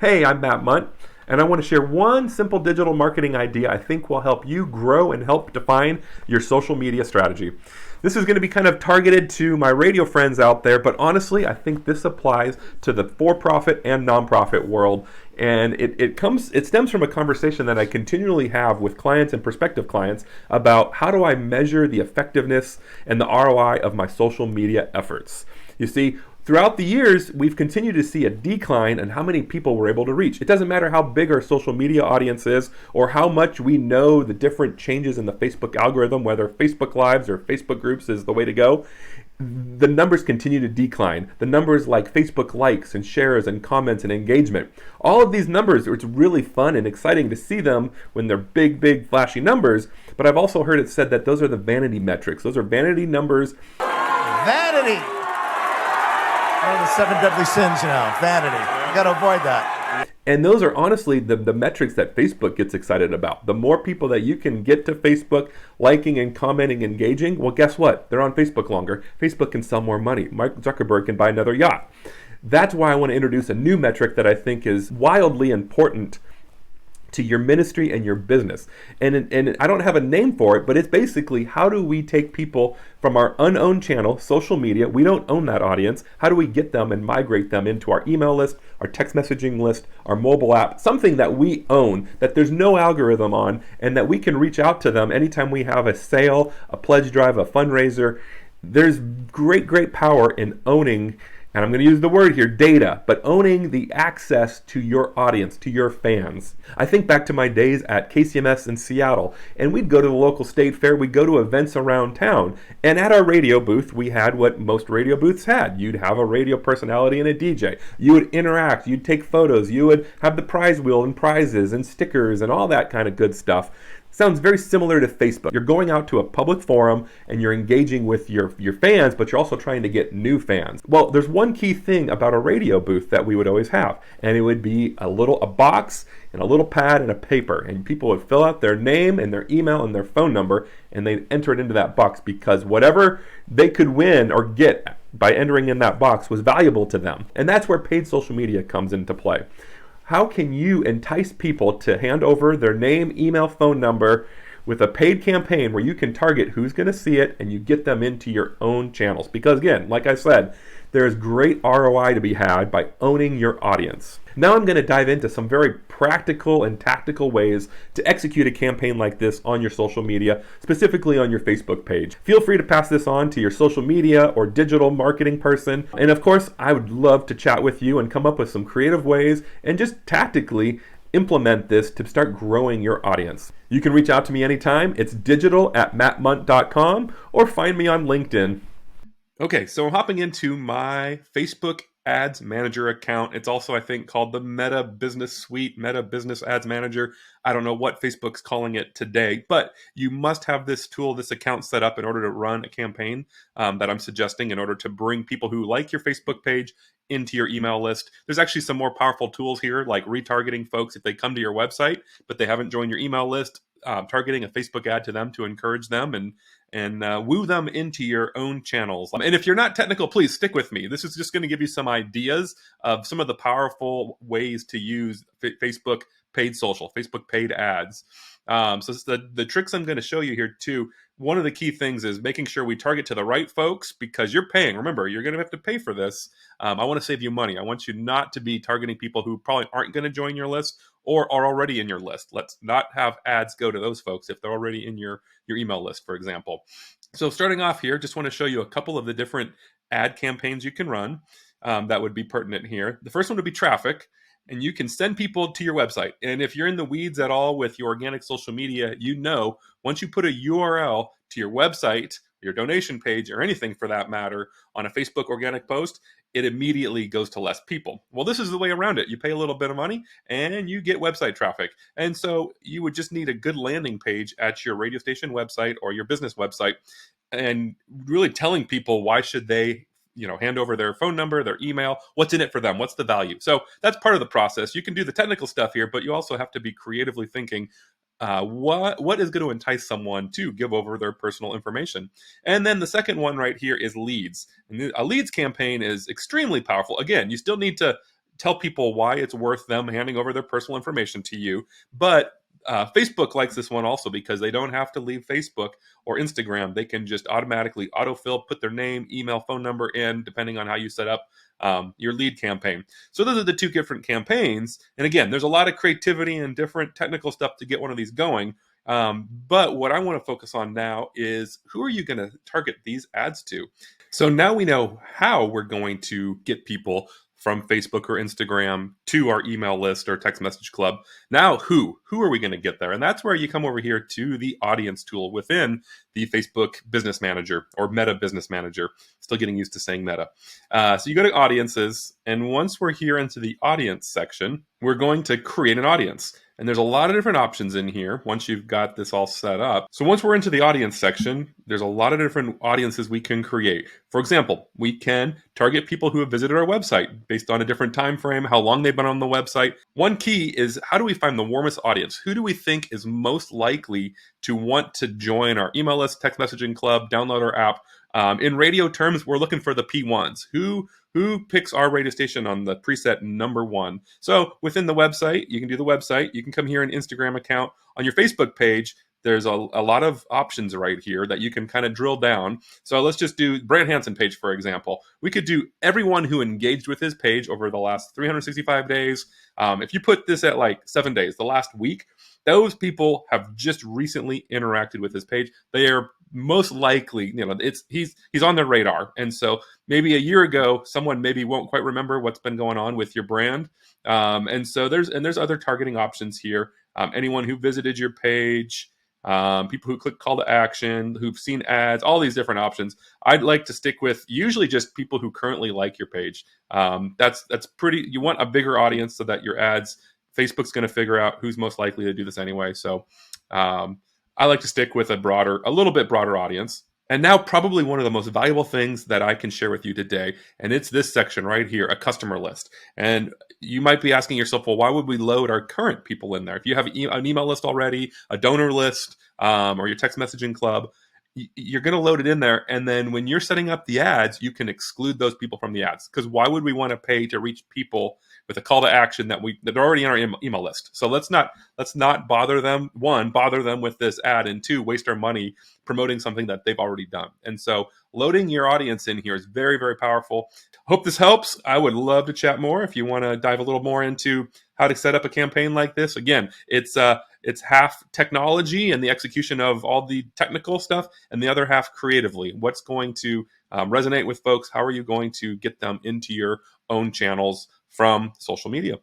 Hey, I'm Matt Munt, and I want to share one simple digital marketing idea I think will help you grow and help define your social media strategy. This is going to be kind of targeted to my radio friends out there, but honestly, I think this applies to the for-profit and nonprofit world. And it stems from a conversation that I continually have with clients and prospective clients about how do I measure the effectiveness and the ROI of my social media efforts. You see, throughout the years, we've continued to see a decline in how many people we're able to reach. It doesn't matter how big our social media audience is or how much we know the different changes in the Facebook algorithm, whether Facebook Lives or Facebook groups is the way to go. The numbers continue to decline. The numbers like Facebook likes and shares and comments and engagement. All of these numbers, it's really fun and exciting to see them when they're big, flashy numbers. But I've also heard it said that those are the vanity metrics. Those are vanity numbers. Vanity! One of the 7 deadly sins, vanity. You got to avoid that. And those are honestly the metrics that Facebook gets excited about. The more people that you can get to Facebook liking and commenting, engaging, well, guess what? They're on Facebook longer. Facebook can sell more money. Mark Zuckerberg can buy another yacht. That's why I want to introduce a new metric that I think is wildly important to your ministry and your business. And I don't have a name for it, but it's basically how do we take people from our unowned channel, social media, we don't own that audience, how do we get them and migrate them into our email list, our text messaging list, our mobile app, something that we own, that there's no algorithm on, and that we can reach out to them anytime we have a sale, a pledge drive, a fundraiser. There's great power in owning, and I'm going to use the word here, data, but owning the access to your audience, to your fans. I think back to my days at KCMS in Seattle, and we'd go to the local state fair, we'd go to events around town, and at our radio booth, we had what most radio booths had. You'd have a radio personality and a DJ. You would interact, you'd take photos, you would have the prize wheel and prizes and stickers and all that kind of good stuff. Sounds very similar to Facebook. You're going out to a public forum and you're engaging with your fans, but you're also trying to get new fans. Well, there's one key thing about a radio booth that we would always have, and it would be a box and a little pad and a paper, and people would fill out their name and their email and their phone number, and they'd enter it into that box because whatever they could win or get by entering in that box was valuable to them. And that's where paid social media comes into play. How can you entice people to hand over their name, email, phone number with a paid campaign where you can target who's going to see it and you get them into your own channels? Because again, like I said, there is great ROI to be had by owning your audience. Now I'm going to dive into some very practical and tactical ways to execute a campaign like this on your social media, specifically on your Facebook page. Feel free to pass this on to your social media or digital marketing person. And of course, I would love to chat with you and come up with some creative ways and just tactically implement this to start growing your audience. You can reach out to me anytime. It's digital@mattmunt.com or find me on LinkedIn. Okay, so I'm hopping into my Facebook Ads Manager account. It's also, I think, called the Meta Business Suite, Meta Business Ads Manager. I don't know what Facebook's calling it today, but you must have this tool, this account set up in order to run a campaign that I'm suggesting in order to bring people who like your Facebook page into your email list. There's actually some more powerful tools here, like retargeting folks if they come to your website, but they haven't joined your email list. Targeting a Facebook ad to them to encourage them and woo them into your own channels. And if you're not technical, please stick with me. This is just going to give you some ideas of some of the powerful ways to use Facebook paid social, Facebook paid ads. So the tricks I'm going to show you here too. One of the key things is making sure we target to the right folks because you're paying. Remember, you're going to have to pay for this. I want to save you money. I want you not to be targeting people who probably aren't going to join your list or are already in your list. Let's not have ads go to those folks if they're already in your email list, for example. So starting off here, just want to show you a couple of the different ad campaigns you can run that would be pertinent here. The first one would be traffic. And you can send people to your website. And if you're in the weeds at all with your organic social media, once you put a URL to your website, your donation page, or anything for that matter on a Facebook organic post, it immediately goes to less people. Well, this is the way around it. You pay a little bit of money and you get website traffic. And so you would just need a good landing page at your radio station website or your business website and really telling people why should they hand over their phone number, their email, what's in it for them, what's the value. So that's part of the process. You can do the technical stuff here, but you also have to be creatively thinking, what is going to entice someone to give over their personal information. And then the second one right here is leads. And a leads campaign is extremely powerful. Again, you still need to tell people why it's worth them handing over their personal information to you. But Facebook likes this one also because they don't have to leave Facebook or Instagram. They can just automatically autofill, put their name, email, phone number in, depending on how you set up your lead campaign. So those are the two different campaigns. And again, there's a lot of creativity and different technical stuff to get one of these going. But what I want to focus on now is who are you going to target these ads to? So now we know how we're going to get people from Facebook or Instagram to our email list or text message club. Now, who are we going to get there? And that's where you come over here to the audience tool within the Facebook Business Manager or Meta Business Manager. Still getting used to saying Meta. So you go to audiences, and once we're here into the audience section, we're going to create an audience. And there's a lot of different options in here once you've got this all set up. So once we're into the audience section, there's a lot of different audiences we can create. For example, we can target people who have visited our website based on a different time frame, how long they've been on the website. One key is how do we find the warmest audience? Who do we think is most likely to want to join our email list, text messaging club, download our app? In radio terms, we're looking for the P1s. Who picks our radio station on the preset number 1? So within the website, you can do the website. You can come here an Instagram account. On your Facebook page, there's a lot of options right here that you can kind of drill down. So let's just do Brand Hansen page, for example. We could do everyone who engaged with his page over the last 365 days. If you put this at like 7 days, the last week, those people have just recently interacted with his page. They are most likely, he's on their radar. And so maybe a year ago, someone maybe won't quite remember what's been going on with your brand. And so there's other targeting options here. Anyone who visited your page, people who click call to action, who've seen ads, all these different options. I'd like to stick with usually just people who currently like your page. That's pretty, you want a bigger audience so that your ads, Facebook's going to figure out who's most likely to do this anyway. So I like to stick with a little bit broader audience. And now probably one of the most valuable things that I can share with you today, and it's this section right here, a customer list. And you might be asking yourself, well, why would we load our current people in there? If you have an email list already, a donor list, or your text messaging club, you're going to load it in there. And then when you're setting up the ads, you can exclude those people from the ads. Because why would we want to pay to reach people with a call to action that are already on our email list? So let's not bother them. One, bother them with this ad, and two, waste our money promoting something that they've already done. And so loading your audience in here is very, very powerful. Hope this helps. I would love to chat more if you want to dive a little more into how to set up a campaign like this. Again, it's half technology and the execution of all the technical stuff, and the other half creatively. What's going to resonate with folks? How are you going to get them into your own channels from social media?